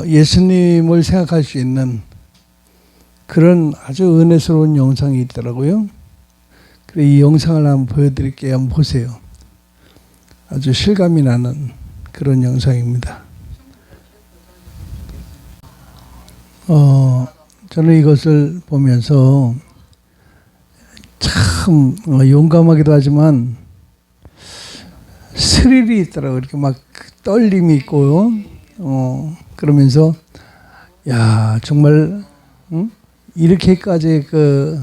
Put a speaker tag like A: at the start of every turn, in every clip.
A: 예수님을 생각할 수 있는 그런 아주 은혜스러운 영상이 있더라고요. 그래, 이 영상을 한번 보여드릴게요. 한번 보세요. 아주 실감이 나는 그런 영상입니다. 저는 이것을 보면서 참 용감하기도 하지만 스릴이 있더라고요. 이렇게 막 떨림이 있고요. 그러면서 야, 정말 이렇게까지 그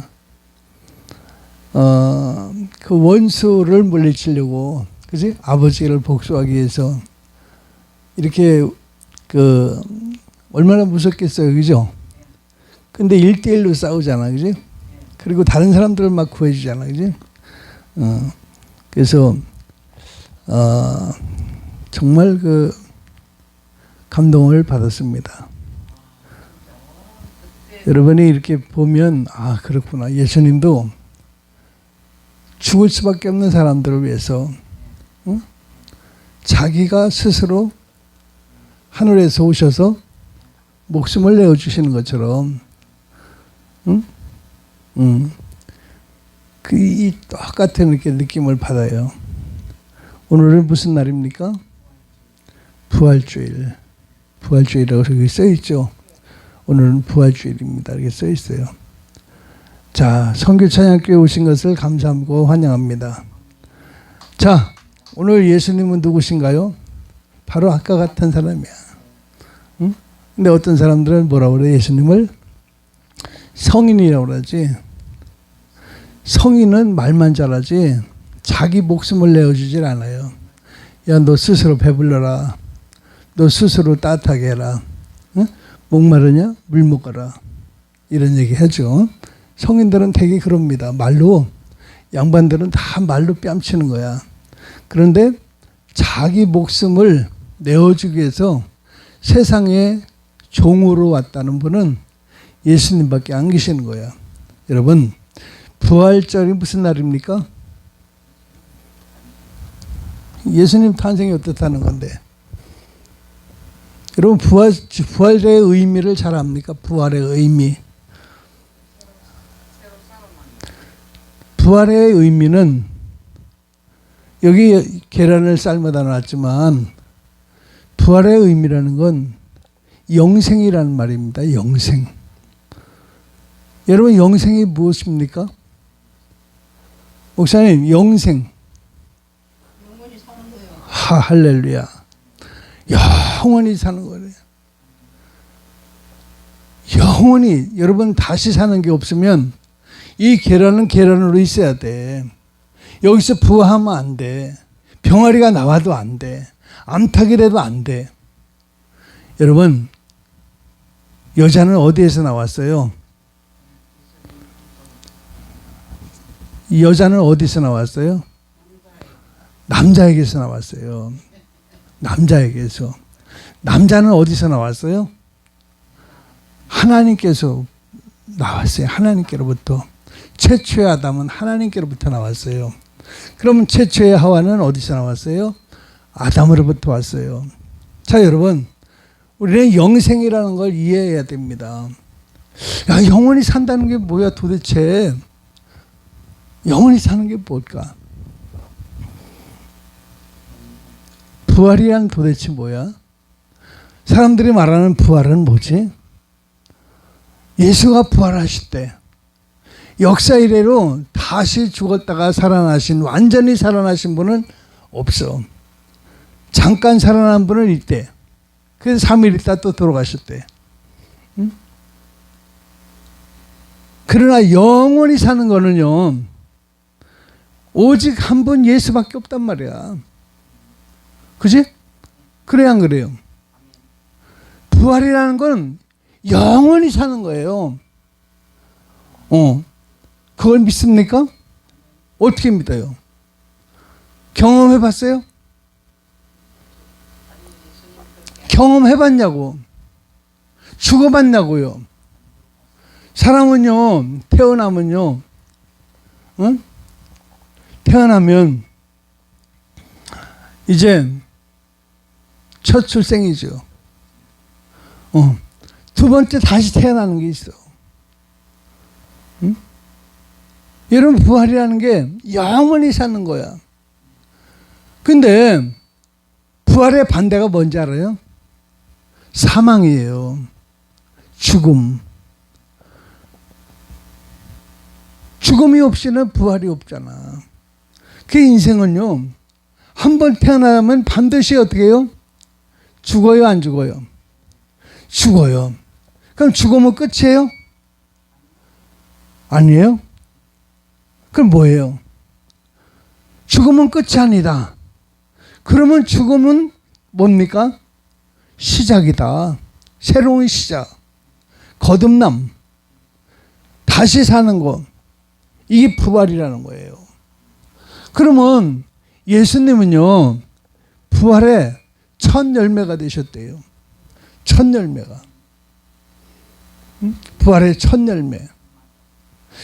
A: 원수를 물리치려고, 그지? 아버지를 복수하기 위해서 이렇게 얼마나 무섭겠어요, 그죠? 근데 1대1로 싸우잖아, 그지? 그리고 다른 사람들을 막 구해주잖아, 그지? 그래서 정말 감동을 받았습니다. 여러분이 이렇게 보면 아, 그렇구나. 예수님도 죽을 수밖에 없는 사람들을 위해서 자기가 스스로 하늘에서 오셔서 목숨을 내어주시는 것처럼 이 똑같은 이렇게 느낌을 받아요. 오늘은 무슨 날입니까? 부활주일. 부활주일이라고 여기 써있죠. 오늘은 부활주일입니다. 이렇게 써있어요. 자, 선교찬양교회 오신 것을 감사하고 환영합니다. 자, 오늘 예수님은 누구신가요? 바로 아까 같은 사람이야. 근데 어떤 사람들은 뭐라고 그래? 예수님을 성인이라고 그러지. 성인은 말만 잘하지 자기 목숨을 내어주질 않아요. 야, 너 스스로 배불러라. 너 스스로 따뜻하게 해라. 응? 목마르냐? 물 먹어라. 이런 얘기 하죠. 성인들은 되게 그럽니다. 말로, 양반들은 다 말로 뺨치는 거야. 그런데 자기 목숨을 내어주기 위해서 세상에 종으로 왔다는 분은 예수님밖에 안 계시는 거야. 여러분, 부활절이 무슨 날입니까? 예수님 탄생이 어떻다는 건데. 여러분, 부활의 의미를 잘 압니까? 부활의 의미. 부활의 의미는 여기 계란을 삶아다 놨지만 부활의 의미라는 건 영생이라는 말입니다. 영생. 여러분, 영생이 무엇입니까? 목사님, 영생.
B: 영원히 사는 거예요.
A: 할렐루야. 영원히 사는 거래요. 영원히. 여러분, 다시 사는 게 없으면 이 계란은 계란으로 있어야 돼. 여기서 부화하면 안 돼. 병아리가 나와도 안 돼. 암탉이라도 안 돼. 여러분, 여자는 어디에서 나왔어요? 여자는 어디서 나왔어요? 남자에게서 나왔어요. 남자에게서. 남자는 어디서 나왔어요? 하나님께서 나왔어요. 하나님께로부터. 최초의 아담은 하나님께로부터 나왔어요. 그러면 최초의 하와는 어디서 나왔어요? 아담으로부터 왔어요. 자, 여러분, 우리는 영생이라는 걸 이해해야 됩니다. 야, 영원히 산다는 게 뭐야 도대체? 영원히 사는 게 뭘까? 부활이란 도대체 뭐야? 사람들이 말하는 부활은 뭐지? 예수가 부활하실 때 역사 이래로 다시 죽었다가 살아나신, 완전히 살아나신 분은 없어. 잠깐 살아난 분은 있대. 그래서 3일 있다 또 돌아가셨대. 응? 그러나 영원히 사는 거는요, 오직 한 분 예수밖에 없단 말이야. 그지? 그래야 안 그래요? 부활이라는 건 영원히 사는 거예요. 그걸 믿습니까? 어떻게 믿어요? 경험해 봤어요? 경험해 봤냐고? 죽어 봤냐고요? 사람은요, 태어나면요, 응? 태어나면 이제 첫 출생이죠. 두 번째 다시 태어나는 게 있어. 응? 여러분, 부활이라는 게 영원히 사는 거야. 근데 부활의 반대가 뭔지 알아요? 사망이에요. 죽음. 죽음이 없이는 부활이 없잖아. 그 인생은요, 한 번 태어나면 반드시 어떻게 해요? 죽어요, 안 죽어요? 죽어요. 그럼 죽으면 끝이에요? 아니에요? 그럼 뭐예요? 죽으면 끝이 아니다. 그러면 죽음은 뭡니까? 시작이다. 새로운 시작. 거듭남. 다시 사는 것. 이게 부활이라는 거예요. 그러면 예수님은요, 부활의 첫 열매가 되셨대요. 첫 열매가. 부활의 첫 열매.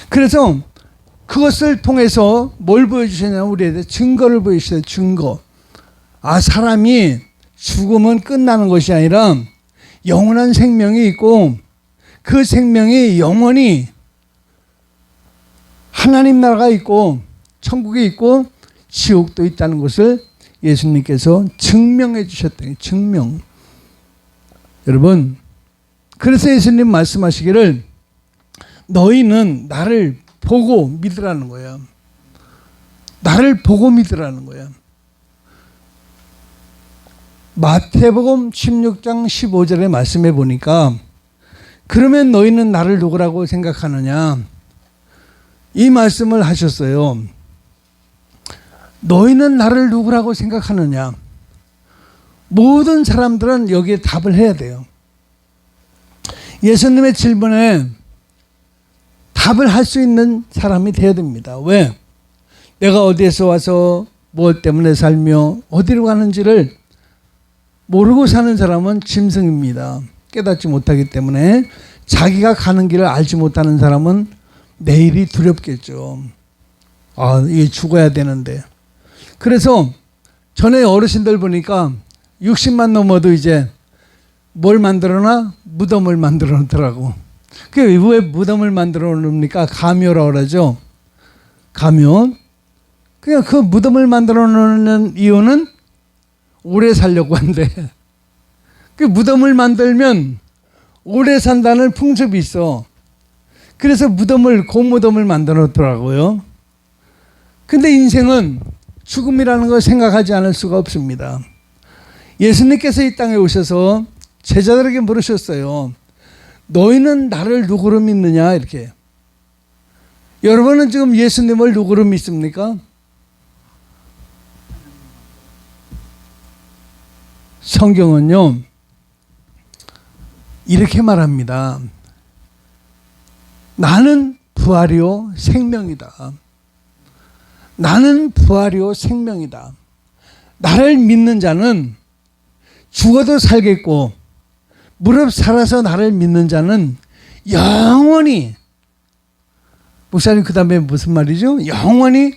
A: 그래서 그것을 통해서 뭘 보여주시냐면 우리에게 증거를 보여주셔요. 증거. 사람이 죽으면 끝나는 것이 아니라 영원한 생명이 있고 그 생명이 영원히 하나님 나라가 있고 천국이 있고 지옥도 있다는 것을 예수님께서 증명해 주셨대요. 증명. 여러분, 그래서 예수님 말씀하시기를 너희는 나를 보고 믿으라는 거야. 나를 보고 믿으라는 거야. 마태복음 16장 15절의 말씀에 보니까 그러면 너희는 나를 누구라고 생각하느냐, 이 말씀을 하셨어요. 너희는 나를 누구라고 생각하느냐. 모든 사람들은 여기에 답을 해야 돼요. 예수님의 질문에 답을 할 수 있는 사람이 되어야 됩니다. 왜? 내가 어디에서 와서 무엇 때문에 살며 어디로 가는지를 모르고 사는 사람은 짐승입니다. 깨닫지 못하기 때문에 자기가 가는 길을 알지 못하는 사람은 내일이 두렵겠죠. 이게 죽어야 되는데. 그래서 전에 어르신들 보니까 60만 넘어도 이제 뭘 만들어놔? 무덤을 만들어 놓더라고. 그게 왜 무덤을 만들어 놓습니까? 가묘라고 그러죠. 가묘. 그냥 그 무덤을 만들어 놓는 이유는 오래 살려고 한대. 그 무덤을 만들면 오래 산다는 풍습이 있어. 그래서 고무덤을 만들어 놓더라고요. 근데 인생은 죽음이라는 걸 생각하지 않을 수가 없습니다. 예수님께서 이 땅에 오셔서 제자들에게 물으셨어요. 너희는 나를 누구로 믿느냐? 이렇게. 여러분은 지금 예수님을 누구로 믿습니까? 성경은요, 이렇게 말합니다. 나는 부활이요 생명이다. 나는 부활이요 생명이다. 나를 믿는 자는 죽어도 살겠고 무릇 살아서 나를 믿는 자는 영원히, 목사님 그 다음에 무슨 말이죠? 영원히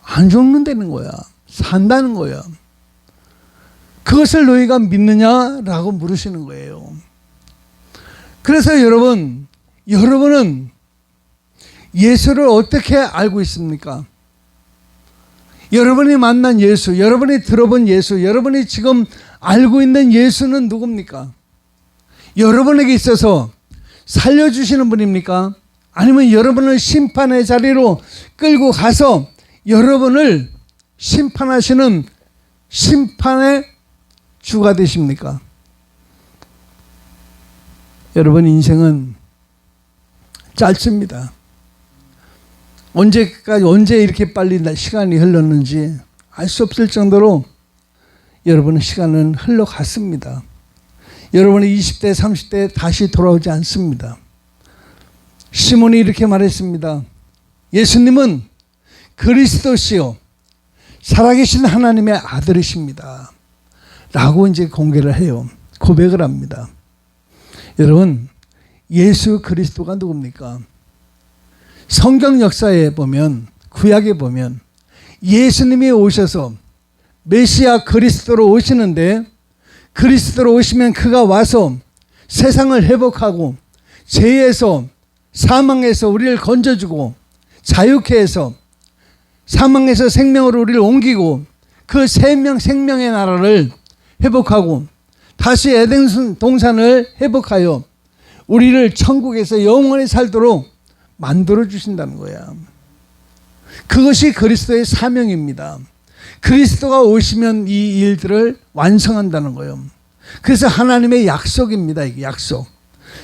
A: 안 죽는다는 거야. 산다는 거야. 그것을 너희가 믿느냐라고 물으시는 거예요. 그래서 여러분은 예수를 어떻게 알고 있습니까? 여러분이 만난 예수, 여러분이 들어본 예수, 여러분이 지금 알고 있는 예수는 누굽니까? 여러분에게 있어서 살려주시는 분입니까? 아니면 여러분을 심판의 자리로 끌고 가서 여러분을 심판하시는 심판의 주가 되십니까? 여러분, 인생은 짧습니다. 언제 이렇게 빨리 시간이 흘렀는지 알 수 없을 정도로 여러분의 시간은 흘러갔습니다. 여러분의 20대, 30대 다시 돌아오지 않습니다. 시몬이 이렇게 말했습니다. 예수님은 그리스도시요 살아계신 하나님의 아들이십니다. 라고 이제 공개를 해요. 고백을 합니다. 여러분, 예수 그리스도가 누굽니까? 성경 역사에 보면, 구약에 보면 예수님이 오셔서 메시아 그리스도로 오시는데, 그리스도로 오시면 그가 와서 세상을 회복하고 죄에서 사망에서 우리를 건져주고 자유케 해서 사망에서 생명으로 우리를 옮기고 그 생명의 나라를 회복하고 다시 에덴 동산을 회복하여 우리를 천국에서 영원히 살도록 만들어 주신다는 거야. 그것이 그리스도의 사명입니다. 그리스도가 오시면 이 일들을 완성한다는 거예요. 그래서 하나님의 약속입니다. 이게 약속.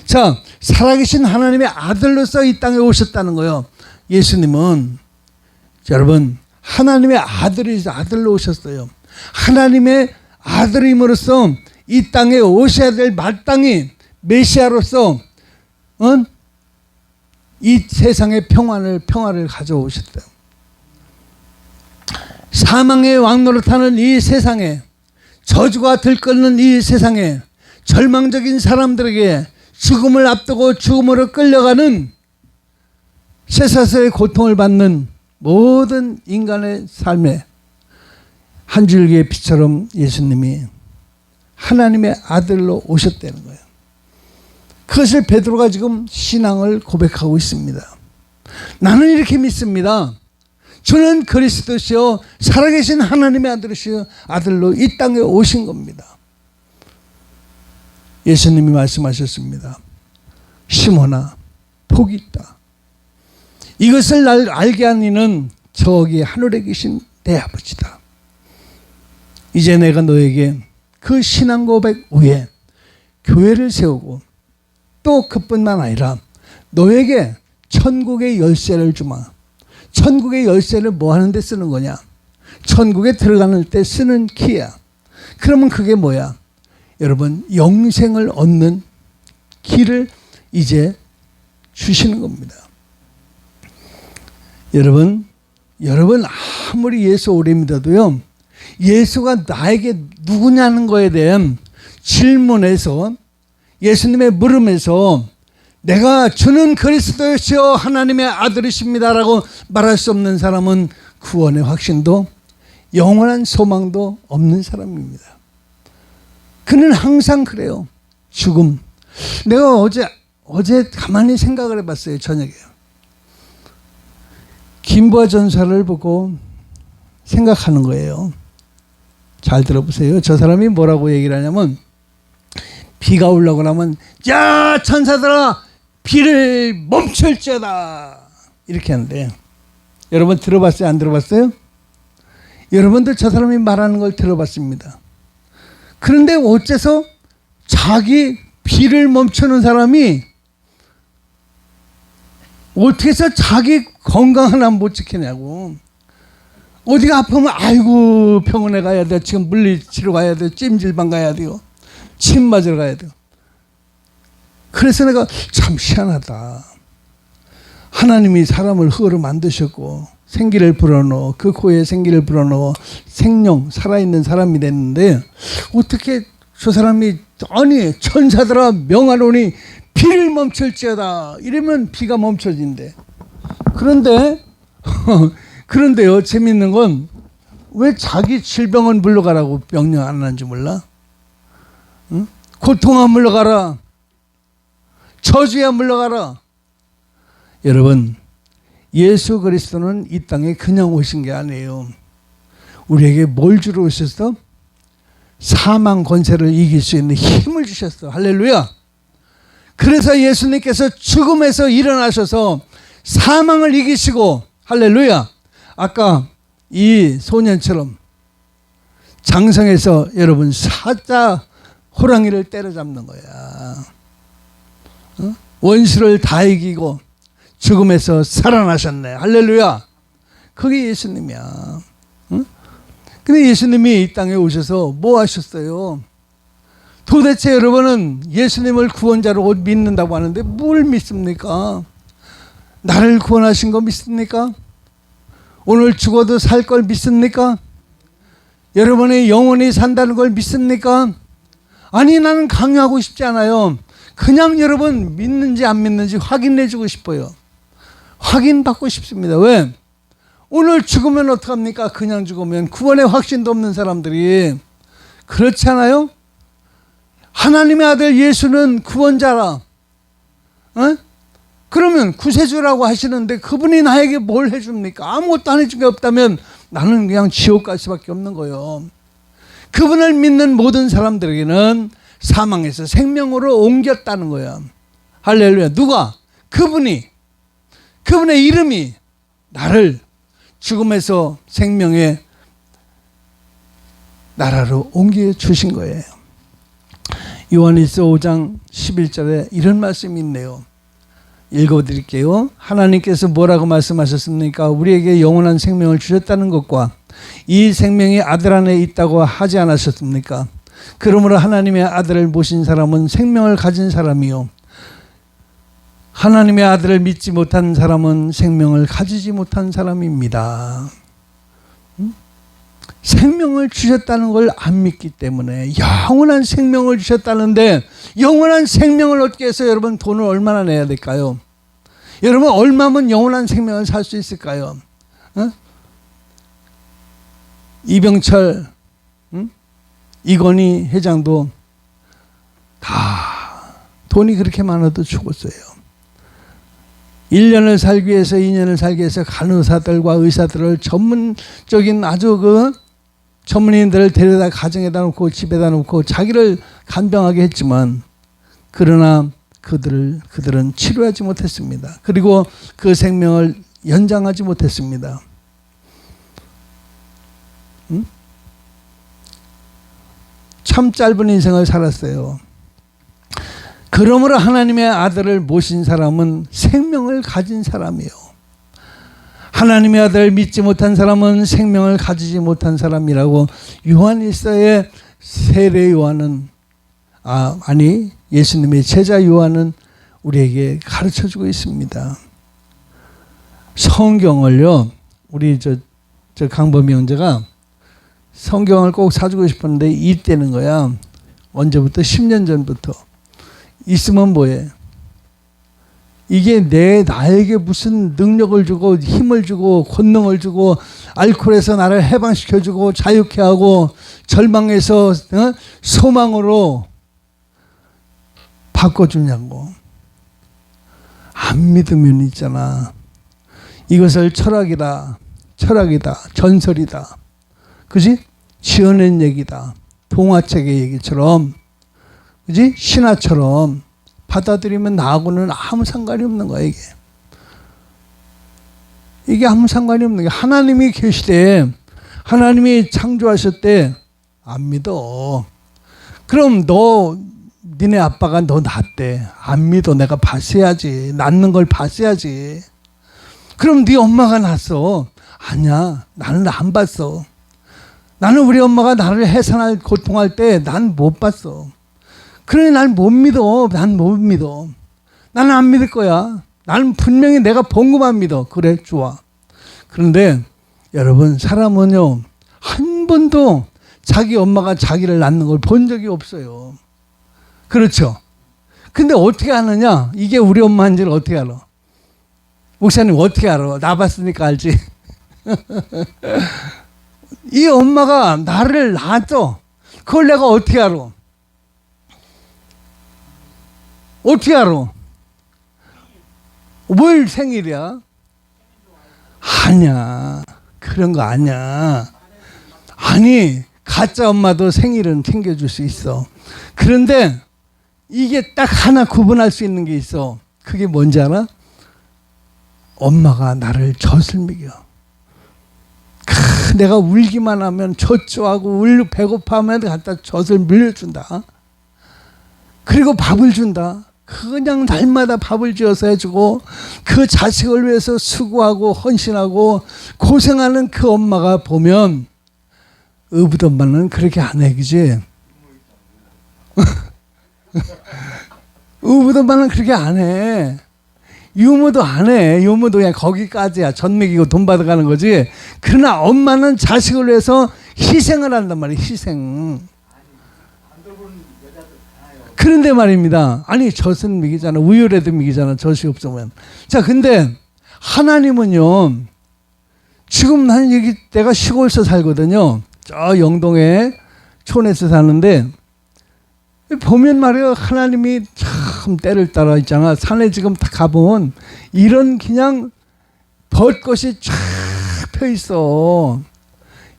A: 자, 살아계신 하나님의 아들로서 이 땅에 오셨다는 거예요. 예수님은 여러분 하나님의 아들로 오셨어요. 하나님의 아들임으로써 이 땅에 오셔야 될 마땅히 메시아로서 이 세상의 평화를 가져오셨다. 사망의 왕노릇하는 이 세상에, 저주가 들끓는 이 세상에, 절망적인 사람들에게 죽음을 앞두고 죽음으로 끌려가는 쇠사슬의 고통을 받는 모든 인간의 삶에 한 줄기의 빛처럼 예수님이 하나님의 아들로 오셨다는 거예요. 그것을 베드로가 지금 신앙을 고백하고 있습니다. 나는 이렇게 믿습니다. 주는 그리스도시요 살아계신 하나님의 아들로 이 땅에 오신 겁니다. 예수님이 말씀하셨습니다. 시몬아, 복이 있다. 이것을 알게 한 이는 저기 하늘에 계신 내 아버지다. 이제 내가 너에게 그 신앙 고백 후에 교회를 세우고 또 그뿐만 아니라 너에게 천국의 열쇠를 주마. 천국의 열쇠를 뭐 하는 데 쓰는 거냐? 천국에 들어가는 때 쓰는 키야. 그러면 그게 뭐야? 여러분, 영생을 얻는 길을 이제 주시는 겁니다. 여러분 아무리 예수 오래 믿어도요, 예수가 나에게 누구냐는 거에 대한 질문에서, 예수님의 물음에서 내가 주는 그리스도시요 하나님의 아들이십니다라고 말할 수 없는 사람은 구원의 확신도 영원한 소망도 없는 사람입니다. 그는 항상 그래요. 죽음. 내가 어제 가만히 생각을 해봤어요. 저녁에 김부하 전사를 보고 생각하는 거예요. 잘 들어보세요. 저 사람이 뭐라고 얘기를 하냐면, 비가 오려고 하면 자 천사들아 비를 멈출지어다 이렇게 하는데, 여러분 들어봤어요? 안 들어봤어요? 여러분들 저 사람이 말하는 걸 들어봤습니다. 그런데 어째서 자기 비를 멈추는 사람이 어떻게 해서 자기 건강 하나 못 지키냐고. 어디가 아프면 아이고 병원에 가야 돼, 지금 물리치료 가야 돼, 찜질방 가야 돼요, 침 맞으러 가야 돼요. 그래서 내가 참 희한하다. 하나님이 사람을 흙으로 만드셨고 생기를 불어넣어, 그 코에 생기를 불어넣어 생명 살아있는 사람이 됐는데, 어떻게 저 사람이 아니 천사들아 명하노니 비를 멈출지어다 이러면 비가 멈춰진대. 그런데요, 재밌는 건 왜 자기 질병은 물러가라고 명령 안 하는지 몰라? 응? 고통아 물러가라, 저주야 물러가라. 여러분, 예수 그리스도는 이 땅에 그냥 오신 게 아니에요. 우리에게 뭘 주러 오셨어? 사망 권세를 이길 수 있는 힘을 주셨어. 할렐루야. 그래서 예수님께서 죽음에서 일어나셔서 사망을 이기시고, 할렐루야, 아까 이 소년처럼 장성에서 여러분 사자 호랑이를 때려잡는 거야. 원수를 다 이기고 죽음에서 살아나셨네. 할렐루야. 그게 예수님이야. 근데 예수님이 이 땅에 오셔서 뭐 하셨어요? 도대체 여러분은 예수님을 구원자로 믿는다고 하는데 뭘 믿습니까? 나를 구원하신 거 믿습니까? 오늘 죽어도 살 걸 믿습니까? 여러분이 영원히 산다는 걸 믿습니까? 아니, 나는 강요하고 싶지 않아요. 그냥 여러분 믿는지 안 믿는지 확인해 주고 싶어요. 확인받고 싶습니다. 왜? 오늘 죽으면 어떡합니까? 그냥 죽으면 구원의 확신도 없는 사람들이. 그렇지 않아요? 하나님의 아들 예수는 구원자라. 어? 그러면 구세주라고 하시는데 그분이 나에게 뭘 해줍니까? 아무것도 안 해준 게 없다면 나는 그냥 지옥 갈 수밖에 없는 거예요. 그분을 믿는 모든 사람들에게는 사망에서 생명으로 옮겼다는 거야. 할렐루야. 누가? 그분의 이름이 나를 죽음에서 생명의 나라로 옮겨주신 거예요. 요한일서 5장 11절에 이런 말씀이 있네요. 읽어드릴게요. 하나님께서 뭐라고 말씀하셨습니까? 우리에게 영원한 생명을 주셨다는 것과 이 생명이 아들 안에 있다고 하지 않으셨습니까? 그러므로 하나님의 아들을 모신 사람은 생명을 가진 사람이요, 하나님의 아들을 믿지 못한 사람은 생명을 가지지 못한 사람입니다. 생명을 주셨다는 걸 안 믿기 때문에, 영원한 생명을 주셨다는데 영원한 생명을 얻기 위해서 여러분 돈을 얼마나 내야 될까요? 여러분 얼마면 영원한 생명을 살 수 있을까요? 어? 이병철, 이건희 회장도 다 돈이 그렇게 많아도 죽었어요. 1년을 살기 위해서, 2년을 살기 위해서 간호사들과 의사들을 전문적인 아주 전문인들을 데려다 가정에다 놓고 집에다 놓고 자기를 간병하게 했지만, 그러나 그들은 치료하지 못했습니다. 그리고 그 생명을 연장하지 못했습니다. 참 짧은 인생을 살았어요. 그러므로 하나님의 아들을 모신 사람은 생명을 가진 사람이에요. 하나님의 아들을 믿지 못한 사람은 생명을 가지지 못한 사람이라고 요한일서의 세례 요한은, 예수님의 제자 요한은 우리에게 가르쳐주고 있습니다. 성경을요, 우리 저 강범이 형제가 성경을 꼭 사주고 싶었는데 이때는 거야. 언제부터? 10년 전부터. 있으면 뭐해? 이게 나에게 무슨 능력을 주고 힘을 주고 권능을 주고 알코올에서 나를 해방시켜주고 자유케 하고 절망에서 소망으로 바꿔주냐고. 안 믿으면 있잖아, 이것을 철학이다, 전설이다, 그지? 지어낸 얘기다, 동화책의 얘기처럼, 그지? 신화처럼 받아들이면 나하고는 아무 상관이 없는 거야. 이게 아무 상관이 없는 게, 하나님이 계시되, 하나님이 창조하셨대, 안 믿어. 그럼 니네 아빠가 너 낳았대, 안 믿어. 내가 봤어야지, 낳는 걸 봤어야지. 그럼 네 엄마가 낳았어, 아니야, 나는 안 봤어. 나는 우리 엄마가 나를 해산할 고통할 때 난 못 봤어. 그러니 난 못 믿어. 난 못 믿어. 나는 안 믿을 거야. 나는 분명히 내가 본 것만 믿어. 그래, 좋아. 그런데 여러분, 사람은요, 한 번도 자기 엄마가 자기를 낳는 걸 본 적이 없어요. 그렇죠? 근데 어떻게 아느냐? 이게 우리 엄마인지를 어떻게 알아? 목사님 어떻게 알아? 나 봤으니까 알지. 이 엄마가 나를 낳았어. 그걸 내가 어떻게 알아? 어떻게 알아? 뭘 생일이야? 아니야, 그런 거 아니야. 아니, 가짜 엄마도 생일은 챙겨줄 수 있어. 그런데 이게 딱 하나 구분할 수 있는 게 있어. 그게 뭔지 알아? 엄마가 나를 젖을 먹여. 내가 울기만 하면 젖좋아하고 배고파하면 갖다 젖을 물려준다. 그리고 밥을 준다. 그냥 날마다 밥을 지어서 해주고, 그 자식을 위해서 수고하고 헌신하고 고생하는 그 엄마가 보면, 의붓 엄마는 그렇게 안 해, 그지? 의붓 엄마는 그렇게 안 해. 유모도 안 해. 유모도 그냥 거기까지야. 전 먹이고 돈 받아가는 거지. 그러나 엄마는 자식을 위해서 희생을 한단 말이야. 희생. 그런데 말입니다. 아니, 젖은 먹이잖아. 우유라도 먹이잖아. 젖이 없으면. 자, 근데 하나님은요, 지금 난 여기 내가 시골에서 살거든요. 저 영동에 촌에서 사는데 보면 말이야 하나님이 참 때를 따라 있잖아. 산에 지금 다 가보면 이런 그냥 벚꽃이 쫙 펴 있어.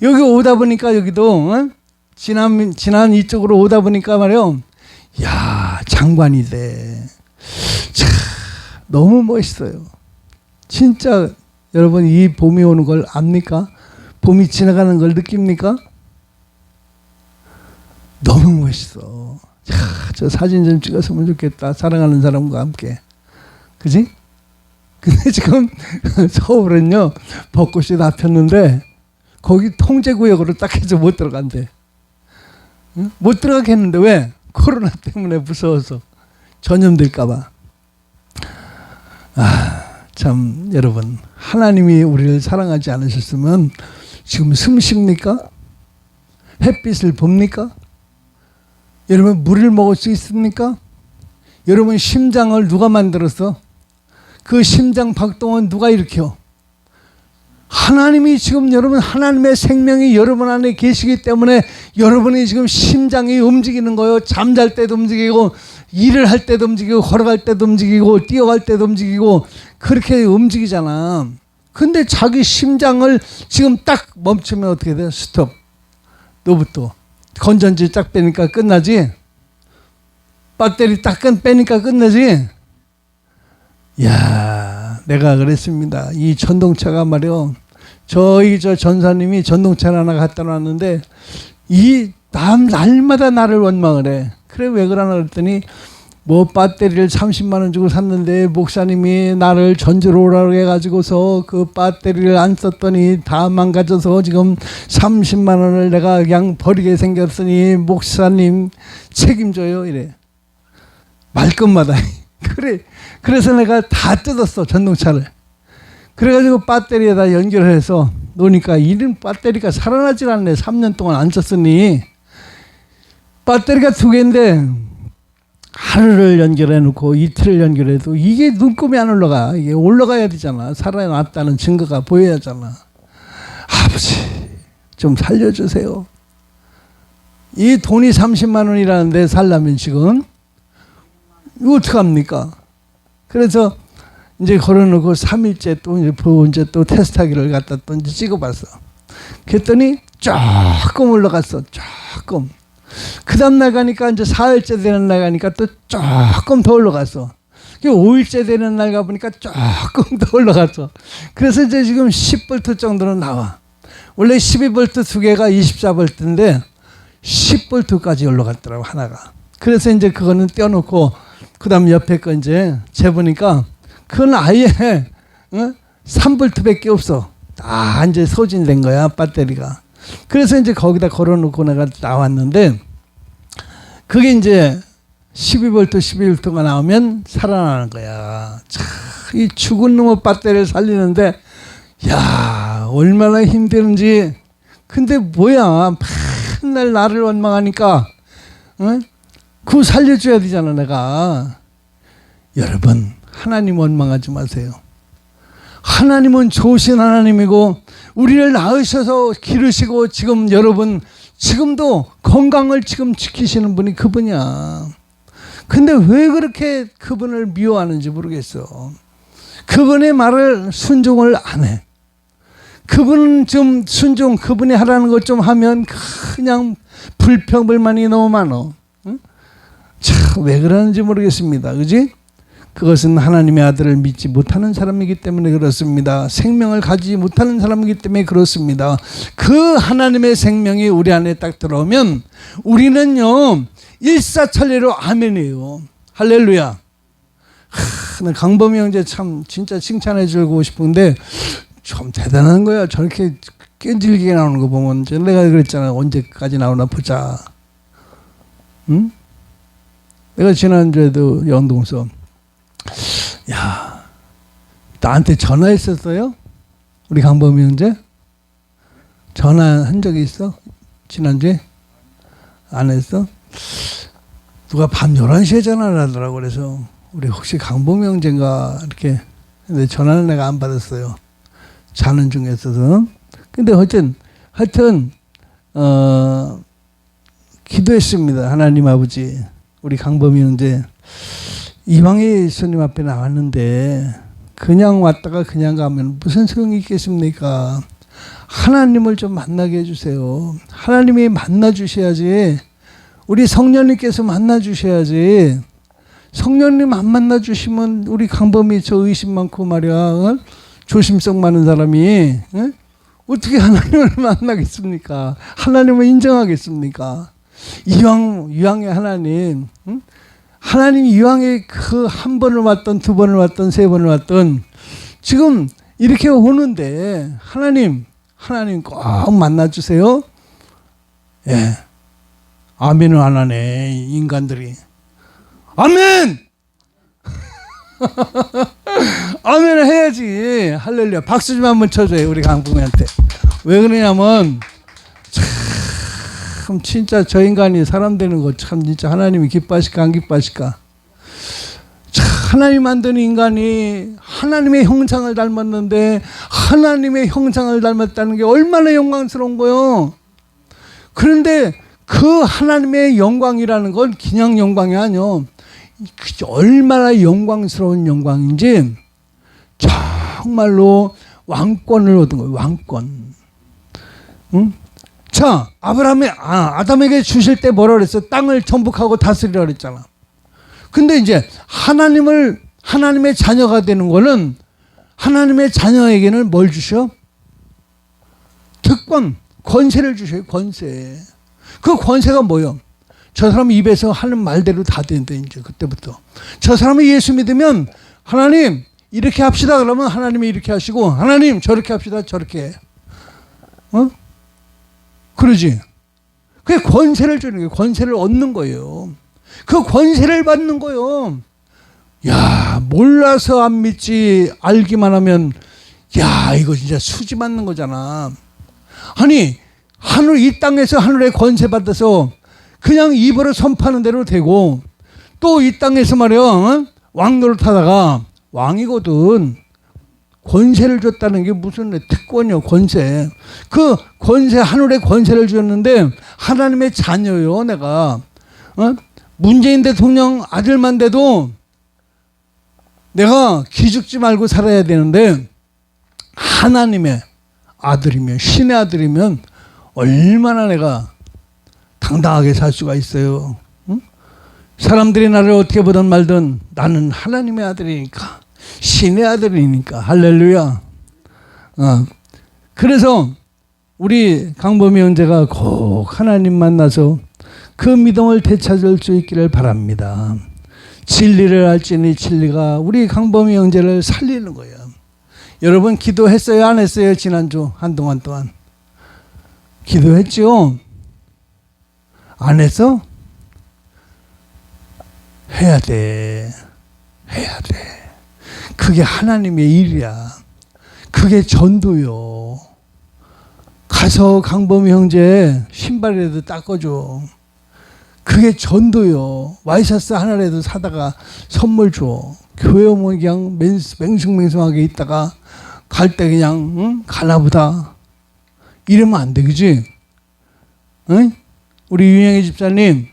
A: 여기 오다 보니까 여기도 지난 이쪽으로 오다 보니까 말이야. 야 장관이 돼. 참 너무 멋있어요. 진짜 여러분 이 봄이 오는 걸 압니까? 봄이 지나가는 걸 느낍니까? 너무 멋있어. 야, 저 사진 좀 찍었으면 좋겠다. 사랑하는 사람과 함께. 그지? 근데 지금 서울은요 벚꽃이 다 폈는데 거기 통제구역으로 딱 해서 못 들어간대. 응? 못 들어가겠는데 왜? 코로나 때문에 무서워서 전염될까봐. 참 여러분 하나님이 우리를 사랑하지 않으셨으면 지금 숨 쉽니까? 햇빛을 봅니까? 여러분 물을 먹을 수 있습니까? 여러분 심장을 누가 만들었어? 그 심장 박동은 누가 일으켜? 하나님이 지금 여러분 하나님의 생명이 여러분 안에 계시기 때문에 여러분이 지금 심장이 움직이는 거예요. 잠잘 때도 움직이고 일을 할 때도 움직이고 걸어갈 때도 움직이고 뛰어갈 때도 움직이고 그렇게 움직이잖아. 근데 자기 심장을 지금 딱 멈추면 어떻게 돼? 스톱. 너부터 건전지 딱 빼니까 끝나지? 배터리 딱 빼니까 끝나지? 야, 내가 그랬습니다. 이 전동차가 말이요. 저희 저 전사님이 전동차를 하나 갖다 놨는데 날마다 나를 원망을 해. 그래 왜 그러나 그랬더니 뭐 배터리를 30만 원 주고 샀는데 목사님이 나를 전주로 오라고 해가지고서 그 배터리를 안 썼더니 다 망가져서 지금 30만 원을 내가 그냥 버리게 생겼으니 목사님 책임져요 이래. 말끝마다 그래. 그래서 내가 다 뜯었어 전동차를. 그래가지고 배터리에다 연결해서 놓으니까 이런 배터리가 살아나질 않네. 3년 동안 안 썼으니. 배터리가 2개인데 하루를 연결해 놓고 이틀을 연결해도 이게 눈금이 안 올라가. 이게 올라가야 되잖아. 살아났다는 증거가 보여야 하잖아. 아버지 좀 살려주세요. 이 돈이 30만 원이라는데 살려면 지금 이거 어떡합니까? 그래서 이제 걸어놓고 3일째 또 이제 또 테스트하기를 갖다 또 이제 찍어봤어. 그랬더니 조금 올라갔어. 조금. 그 다음날 가니까 이제 4일째 되는 날 가니까 또 조금 더 올라갔어. 5일째 되는 날 가보니까 조금 더 올라갔어. 그래서 이제 지금 10V 정도는 나와. 원래 12V 2개가 24V인데 10V까지 올라갔더라고 하나가. 그래서 이제 그거는 떼어놓고 그 다음 옆에 거 이제 재보니까 그건 아예 3V밖에 없어. 다 이제 소진된 거야 배터리가. 그래서 이제 거기다 걸어놓고 내가 나왔는데 그게 이제 12V, 12V가 나오면 살아나는 거야. 참, 이 죽은 놈의 배터리를 살리는데 야 얼마나 힘드는지. 근데 뭐야 맨날 나를 원망하니까 그거 살려줘야 되잖아 내가. 여러분 하나님 원망하지 마세요. 하나님은 좋으신 하나님이고 우리를 낳으셔서 기르시고 지금 여러분 지금도 건강을 지금 지키시는 분이 그분이야. 근데 왜 그렇게 그분을 미워하는지 모르겠어. 그분의 말을 순종을 안 해. 그분은 좀 순종 그분이 하라는 것 좀 하면 그냥 불평불만이 너무 많어. 응? 참 왜 그러는지 모르겠습니다. 그지? 그것은 하나님의 아들을 믿지 못하는 사람이기 때문에 그렇습니다. 생명을 가지지 못하는 사람이기 때문에 그렇습니다. 그 하나님의 생명이 우리 안에 딱 들어오면 우리는요 일사천리로 아멘이에요. 할렐루야. 나 강범이 형제 참 진짜 칭찬해 주고 싶은데 좀 대단한 거야. 저렇게 끈질기게 나오는 거 보면 내가 그랬잖아. 언제까지 나오나 보자. 응? 내가 지난주에도 영동서 야 나한테 전화했었어요? 우리 강범이 형제? 전화한 적이 있어? 지난주에? 안 했어? 누가 밤 11시에 전화를 하더라고. 그래서 우리 혹시 강범이 형제인가 이렇게. 근데 전화는 내가 안 받았어요. 자는 중에서도. 근데 하여튼 기도했습니다. 하나님 아버지, 우리 강범이 형제 이방의 예수님 앞에 나왔는데 그냥 왔다가 그냥 가면 무슨 소용이 있겠습니까? 하나님을 좀 만나게 해주세요. 하나님이 만나 주셔야지. 우리 성령님께서 만나 주셔야지. 성령님 안 만나 주시면 우리 강범이 저 의심 많고 말이야, 조심성 많은 사람이 어떻게 하나님을 만나겠습니까? 하나님을 인정하겠습니까? 이왕의 하나님, 하나님이 이왕에 그 한 번을 왔던 두 번을 왔던 세 번을 왔던 지금 이렇게 오는데 하나님 꼭 만나주세요. 예. 아멘을 안 하네 인간들이. 아멘! 아멘을 해야지. 할렐루야. 박수 좀 한번 쳐줘요 우리 강부모한테. 왜 그러냐면 참 진짜 저 인간이 사람 되는 거 참 진짜 하나님이 기뻐하실까 안 기뻐하실까. 참 하나님 만든 인간이 하나님의 형상을 닮았는데 하나님의 형상을 닮았다는 게 얼마나 영광스러운 거요. 그런데 그 하나님의 영광이라는 건 그냥 영광이 아니요. 얼마나 영광스러운 영광인지 정말로 왕권을 얻은 거예요. 왕권. 응? 자, 아담에게 주실 때 뭐라 그랬어? 땅을 정복하고 다스리라 그랬잖아. 근데 이제 하나님의 자녀가 되는 거는 하나님의 자녀에게는 뭘 주셔? 특권, 권세를 주셔요. 권세. 그 권세가 뭐요? 저 사람 입에서 하는 말대로 다 된다. 이제 그때부터 저 사람이 예수 믿으면 하나님 이렇게 합시다 그러면 하나님이 이렇게 하시고 하나님 저렇게 합시다 저렇게 해. 그러지. 그게 권세를 주는 거예요. 권세를 얻는 거예요. 그 권세를 받는 거예요. 야, 몰라서 안 믿지 알기만 하면 야, 이거 진짜 수지 맞는 거잖아. 아니 이 땅에서 하늘의 권세 받아서 그냥 입으로 선포하는 대로 되고 또 이 땅에서 말이야 왕노릇하다가 왕이거든. 권세를 줬다는 게 무슨 특권이요? 권세. 그 권세, 하늘의 권세를 주었는데 하나님의 자녀요. 내가 문재인 대통령 아들만 돼도 내가 기죽지 말고 살아야 되는데 하나님의 아들이면 신의 아들이면 얼마나 내가 당당하게 살 수가 있어요. 응? 사람들이 나를 어떻게 보든 말든 나는 하나님의 아들이니까 신의 아들이니까 할렐루야. 그래서 우리 강범이 형제가 꼭 하나님 만나서 그 믿음을 되찾을 수 있기를 바랍니다. 진리를 알지니 진리가 우리 강범이 형제를 살리는 거예요. 여러분 기도했어요 안 했어요? 지난주 한동안 동안 기도했죠? 안 했어? 해야 돼. 그게 하나님의 일이야. 그게 전도요. 가서 강범이 형제 신발이라도 닦아줘. 그게 전도요. 와이셔츠 하나라도 사다가 선물 줘. 교회 오면 그냥 맹숭맹숭하게 있다가 갈 때 그냥 가나보다 이러면 안 돼. 그지? 응? 우리 윤영희 집사님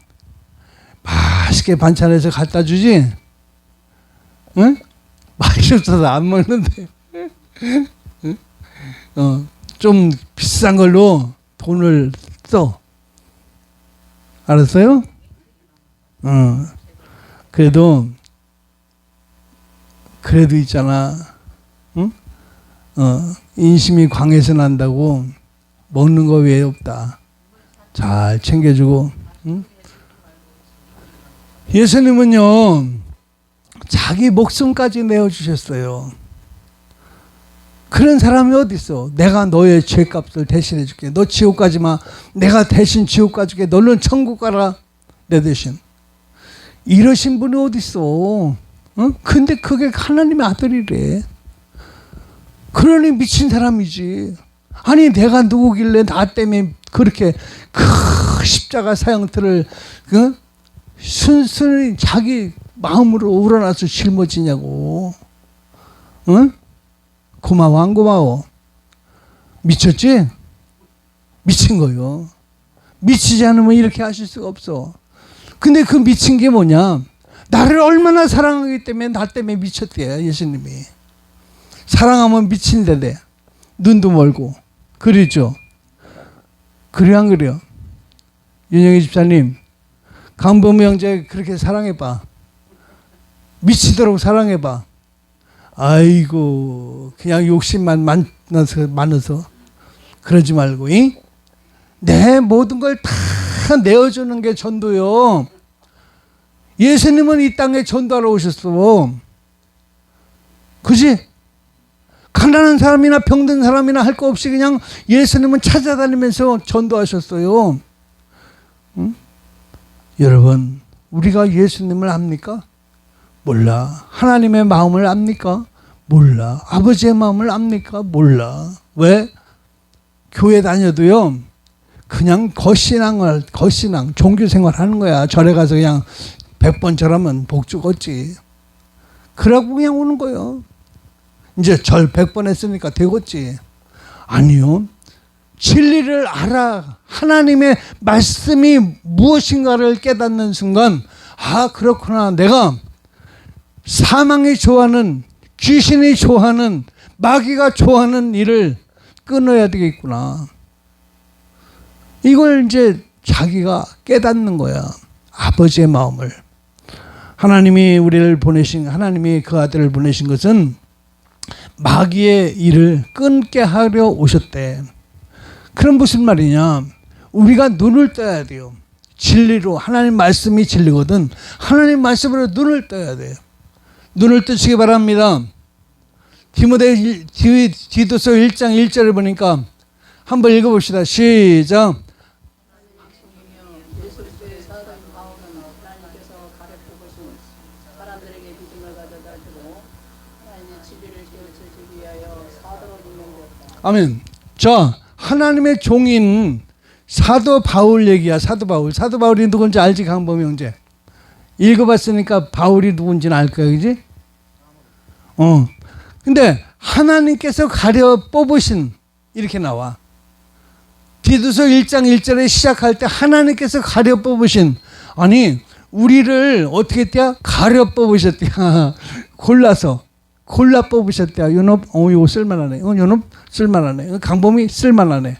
A: 맛있게 반찬해서 갖다 주지? 응? 맛이 없어서 안 먹는데 좀 비싼 걸로 돈을 써. 알았어요? 그래도 있잖아. 응? 인심이 광해서 난다고 먹는 거 외에 없다. 잘 챙겨주고. 응? 예수님은요 자기 목숨까지 내어주셨어요. 그런 사람이 어디 있어? 내가 너의 죄값을 대신해 줄게. 너 지옥 가지 마. 내가 대신 지옥 가줄게. 너는 천국 가라. 내 대신. 이러신 분이 어디 있어? 근데 그게 하나님의 아들이래. 그러니 미친 사람이지. 아니 내가 누구길래 나 때문에 그렇게 그 십자가 사형틀을 순순히 자기 마음으로 우러나서 짊어지냐고. 응? 고마워 안 고마워? 미쳤지? 미친 거요. 미치지 않으면 이렇게 하실 수가 없어. 근데 그 미친 게 뭐냐? 나를 얼마나 사랑하기 때문에 나 때문에 미쳤대요. 예수님이. 사랑하면 미친데 돼. 눈도 멀고. 그러죠? 그래 안 그래요? 윤영희 집사님, 강범우 형제 그렇게 사랑해봐. 미치도록 사랑해봐. 아이고, 그냥 욕심만 많아서 그러지 말고, 이? 내 모든 걸 다 내어주는 게 전도요. 예수님은 이 땅에 전도하러 오셨어. 그지? 가난한 사람이나 병든 사람이나 할 거 없이 그냥 예수님은 찾아다니면서 전도하셨어요. 응? 여러분, 우리가 예수님을 압니까? 몰라. 하나님의 마음을 압니까? 몰라. 아버지의 마음을 압니까? 몰라. 왜? 교회 다녀도요, 그냥 거신앙, 종교생활 하는 거야. 절에 가서 그냥 100번 절하면 복 주겠지. 그러고 그냥 오는 거예요. 이제 절 100번 했으니까 되겠지. 아니요. 진리를 알아. 하나님의 말씀이 무엇인가를 깨닫는 순간, 아, 그렇구나. 내가 사망이 좋아하는, 귀신이 좋아하는, 마귀가 좋아하는 일을 끊어야 되겠구나. 이걸 이제 자기가 깨닫는 거야. 아버지의 마음을. 하나님이 우리를 보내신, 하나님이 그 아들을 보내신 것은 마귀의 일을 끊게 하려 오셨대. 그럼 무슨 말이냐? 우리가 눈을 떠야 돼요. 진리로. 하나님 말씀이 진리거든. 하나님 말씀으로 눈을 떠야 돼요. 눈을 뜨시기 바랍니다. 디도서 1장 1절을 보니까 한번 읽어봅시다. 시작. 아멘. 자, 하나님의 종인 사도 바울 얘기야. 사도 바울. 사도 바울이 누군지 알지, 강범 형제? 읽어봤으니까 바울이 누군지는 알 거야, 그지? 근데 하나님께서 가려 뽑으신, 이렇게 나와. 디도서 1장 1절에 시작할 때 하나님께서 가려 뽑으신, 아니 우리를 어떻게 했대요? 가려 뽑으셨대요. 골라 뽑으셨대요. 요놈, 이거 쓸만하네. 요놈 쓸만하네. 강범이 쓸만하네.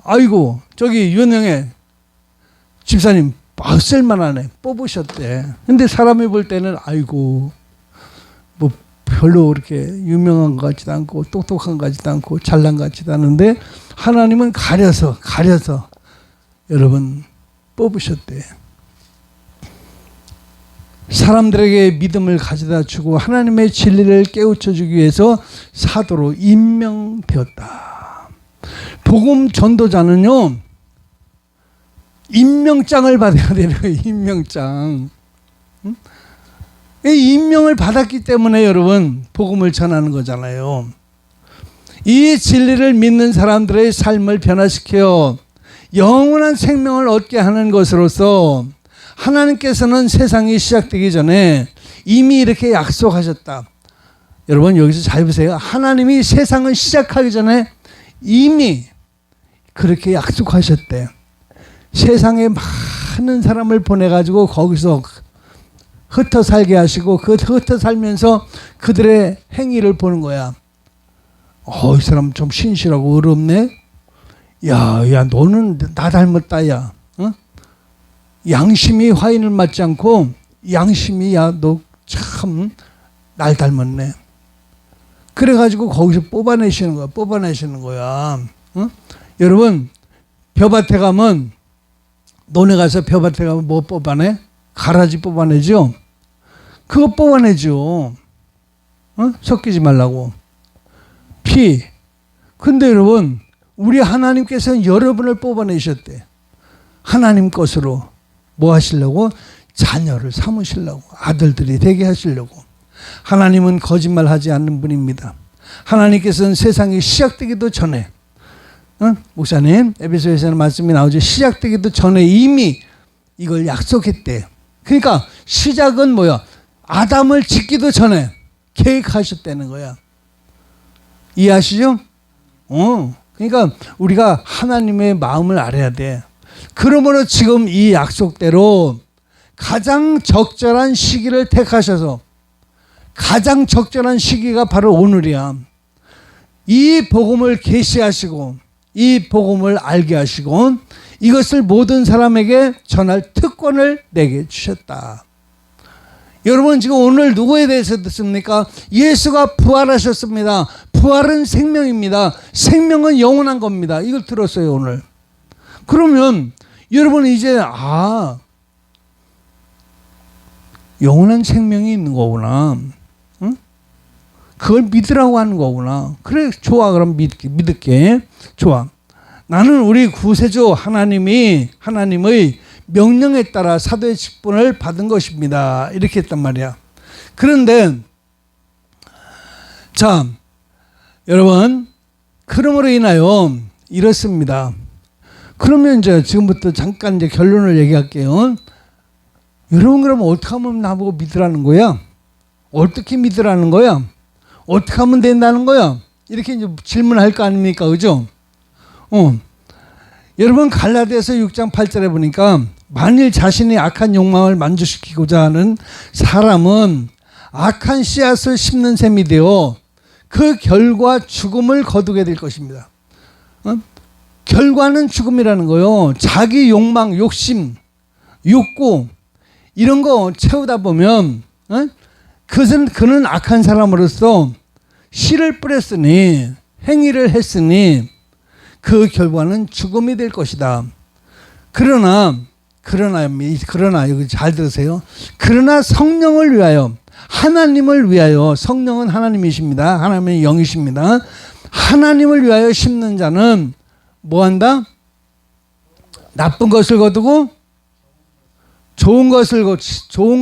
A: 아이고, 저기 윤영애 집사님, 쓸만하네. 뽑으셨대. 근데 사람이 볼 때는, 아이고, 뭐 별로 그렇게 유명한 것 같지도 않고 똑똑한 것 같지도 않고 잘난 것 같지도 않은데 하나님은 가려서 여러분 뽑으셨대. 사람들에게 믿음을 가져다 주고 하나님의 진리를 깨우쳐 주기 위해서 사도로 임명되었다. 복음 전도자는요, 임명장을 받아야 되는 거예요. 임명장. 이 임명을 받았기 때문에 여러분 복음을 전하는 거잖아요. 이 진리를 믿는 사람들의 삶을 변화시켜 영원한 생명을 얻게 하는 것으로서 하나님께서는 세상이 시작되기 전에 이미 이렇게 약속하셨다. 여러분 여기서 잘 보세요. 하나님이 세상을 시작하기 전에 이미 그렇게 약속하셨대. 세상에 많은 사람을 보내가지고 거기서 흩어 살게 하시고 그 흩어 살면서 그들의 행위를 보는 거야. 이 사람 좀 신실하고 어렵네. 야, 너는 나 닮았다, 야. 양심이 화인을 맞지 않고 양심이, 야, 너 참 날 닮았네. 그래가지고 거기서 뽑아내시는 거야. 여러분 벼밭에 가면, 논에 가서 벼밭에 가면 뭐 뽑아내? 가라지 뽑아내죠. 그거 뽑아내죠. 섞이지 말라고. 피. 근데 여러분 우리 하나님께서는 여러분을 뽑아내셨대. 하나님 것으로 뭐 하시려고? 자녀를 삼으시려고, 아들들이 되게 하시려고. 하나님은 거짓말하지 않는 분입니다. 하나님께서는 세상이 시작되기도 전에, 목사님 에베소에서는 말씀이 나오죠. 시작되기도 전에 이미 이걸 약속했대. 그러니까 시작은 뭐야? 아담을 짓기도 전에 계획하셨다는 거야. 이해하시죠? 그러니까 우리가 하나님의 마음을 알아야 돼. 그러므로 지금 이 약속대로 가장 적절한 시기를 택하셔서, 가장 적절한 시기가 바로 오늘이야. 이 복음을 계시하시고 이 복음을 알게 하시고 이것을 모든 사람에게 전할 특권을 내게 주셨다. 여러분 지금 오늘 누구에 대해서 듣습니까? 예수가 부활하셨습니다. 부활은 생명입니다. 생명은 영원한 겁니다. 이걸 들었어요 오늘. 그러면 여러분 이제 영원한 생명이 있는 거구나. 응? 그걸 믿으라고 하는 거구나. 그래 좋아. 그럼 믿을게. 좋아. 나는 우리 구세주 하나님의 명령에 따라 사도의 직분을 받은 것입니다. 이렇게 했단 말이야. 그런데 자 여러분 그러므로 인하여 이렇습니다. 그러면 이제 지금부터 잠깐 이제 결론을 얘기할게요. 여러분 그러면 어떻게 하면 나보고 믿으라는 거야? 어떻게 믿으라는 거야? 어떻게 하면 된다는 거야? 이렇게 이제 질문할 거 아닙니까? 그죠? 여러분 갈라디아서 6장 8절에 보니까 만일 자신이 악한 욕망을 만족시키고자 하는 사람은 악한 씨앗을 심는 셈이 되어 그 결과 죽음을 거두게 될 것입니다. 결과는 죽음이라는 거요. 자기 욕망, 욕심, 욕구 이런 거 채우다 보면 그는 악한 사람으로서 씨를 뿌렸으니 행위를 했으니 그 결과는 죽음이 될 것이다. 그러나 여기 잘 들으세요. 그러나 성령을 위하여 하나님을 위하여 성령은 하나님이십니다. 하나님의 영이십니다. 하나님을 위하여 심는 자는 뭐한다? 나쁜 것을 거두고 좋은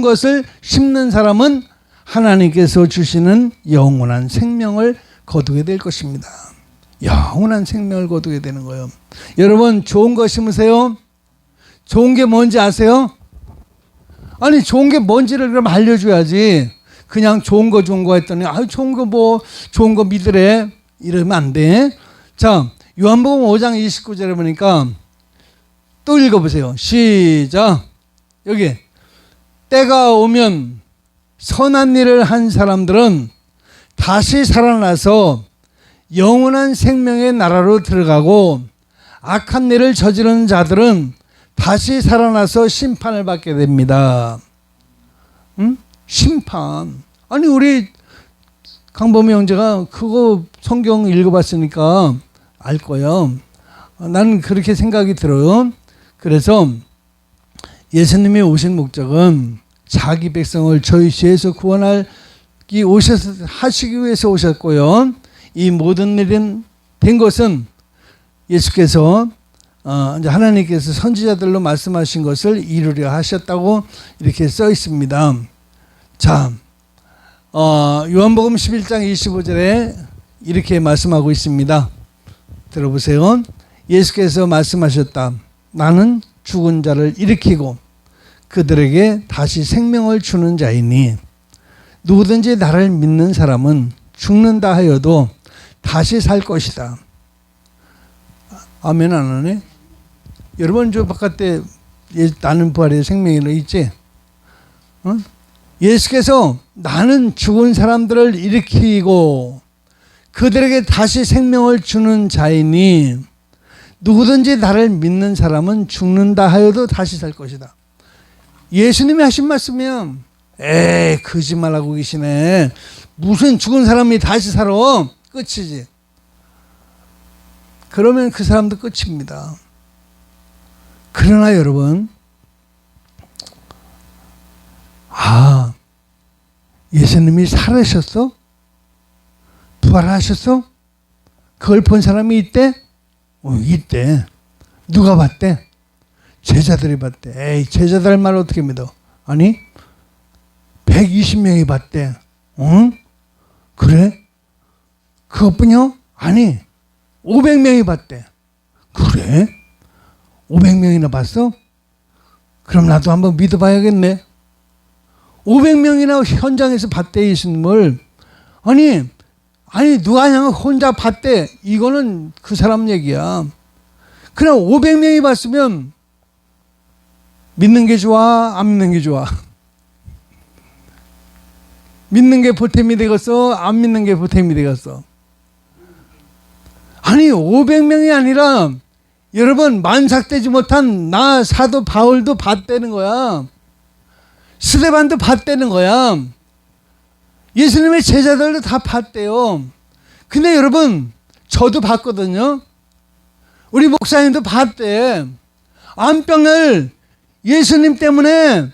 A: 것을 심는 사람은 하나님께서 주시는 영원한 생명을 거두게 될 것입니다. 영원한 생명을 거두게 되는 거예요. 여러분 좋은 거 심으세요. 좋은 게 뭔지 아세요? 아니 좋은 게 뭔지를 그럼 알려줘야지. 그냥 좋은 거 했더니 좋은 거 믿으래 이러면 안 돼. 자 요한복음 5장 29절에 보니까 또 읽어보세요. 시작. 여기 때가 오면 선한 일을 한 사람들은 다시 살아나서 영원한 생명의 나라로 들어가고 악한 일을 저지르는 자들은 다시 살아나서 심판을 받게 됩니다. 심판. 아니 우리 강범희 형제가 그거 성경 읽어봤으니까 알 거예요. 나는 그렇게 생각이 들어요. 그래서 예수님이 오신 목적은 자기 백성을 저희 죄에서 구원하기 하시기 위해서 오셨고요. 이 모든 일은 된 것은 예수께서 이제 하나님께서 선지자들로 말씀하신 것을 이루려 하셨다고 이렇게 써 있습니다. 자, 요한복음 11장 25절에 이렇게 말씀하고 있습니다. 들어보세요. 예수께서 말씀하셨다. 나는 죽은 자를 일으키고 그들에게 다시 생명을 주는 자이니 누구든지 나를 믿는 사람은 죽는다 하여도 다시 살 것이다. 아멘 안 하네? 여러분 저 바깥에 나는 부활의 생명이라 있지? 예수께서 나는 죽은 사람들을 일으키고 그들에게 다시 생명을 주는 자이니 누구든지 나를 믿는 사람은 죽는다 하여도 다시 살 것이다. 예수님이 하신 말씀이야. 에이 거짓말하고 계시네. 무슨 죽은 사람이 다시 살아. 끝이지. 그러면 그 사람도 끝입니다. 그러나 여러분 예수님이 살으셨어? 부활하셨어? 그걸 본 사람이 있대? 있대. 누가 봤대? 제자들이 봤대. 에이 제자들 말 어떻게 믿어? 아니 120명이 봤대. 응? 그래? 그것뿐이요? 아니 500명이 봤대. 그래? 500명이나 봤어? 그럼 나도 한번 믿어봐야겠네. 500명이나 현장에서 봤대 예수님을. 아니 아니 누가 그냥 혼자 봤대. 이거는 그 사람 얘기야. 그냥 500명이 봤으면 믿는 게 좋아? 안 믿는 게 좋아? 믿는 게 보탬이 되겠어? 안 믿는 게 보탬이 되겠어? 아니 500명이 아니라 여러분 만삭되지 못한 나 사도 바울도 봤다는 거야. 스데반도 봤다는 거야. 예수님의 제자들도 다 봤대요. 근데 여러분 저도 봤거든요. 우리 목사님도 봤대. 암병을 예수님 때문에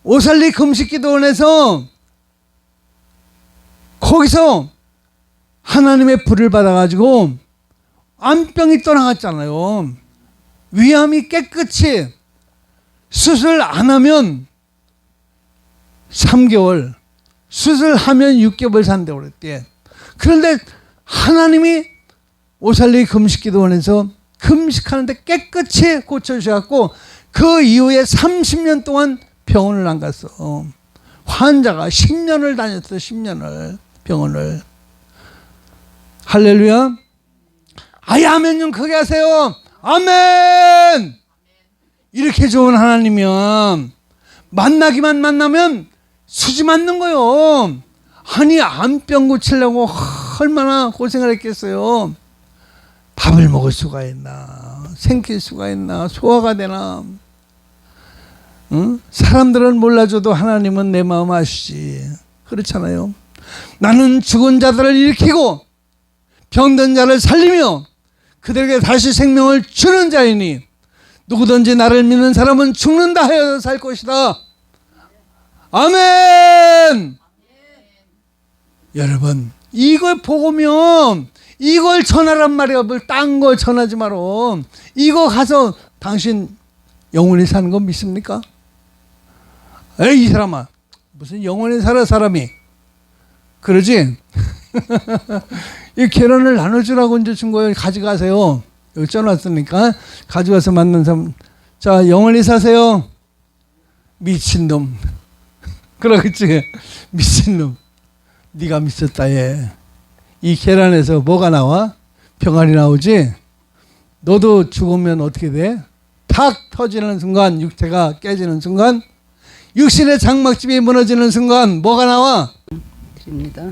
A: 오살리 금식기도원에서 거기서 하나님의 불을 받아가지고 암병이 떠나갔잖아요. 위암이 깨끗이 수술 안 하면 3개월, 수술하면 6개월 산다고 그랬대. 그런데 하나님이 오살리 금식기도원에서 금식하는데 깨끗이 고쳐주셔갖고 그 이후에 30년 동안 병원을 안 갔어. 환자가 10년을 다녔어. 10년을 병원을. 할렐루야. 아예 아멘 좀 크게 하세요. 아멘. 이렇게 좋은 하나님이면 만나기만 만나면 수지 맞는 거요. 아니 암병 고치려고 얼마나 고생을 했겠어요. 밥을 먹을 수가 있나, 생길 수가 있나, 소화가 되나. 응? 사람들은 몰라줘도 하나님은 내 마음 아시지. 그렇잖아요. 나는 죽은 자들을 일으키고 병든 자를 살리며 그들에게 다시 생명을 주는 자이니 누구든지 나를 믿는 사람은 죽는다 하여도 살 것이다. 아멘. 여러분 이걸 보면 이걸 전하란 말이야. 뭘 딴 걸 전하지 마라. 이거 가서 당신 영원히 사는 거 믿습니까? 에이 이 사람아 무슨 영원히 살아 사람이 그러지? 이 계란을 나눠주라고 이제 준 거예요. 가져가세요. 여기 쪄놨으니까 가져가서 만난 사람. 자 영원히 사세요. 미친놈. 그러겠지. 미친놈. 네가 미쳤다 얘. 이 계란에서 뭐가 나와? 병아리 나오지? 너도 죽으면 어떻게 돼? 탁 터지는 순간 육체가 깨지는 순간 육신의 장막집이 무너지는 순간 뭐가 나와?
B: 드립니다.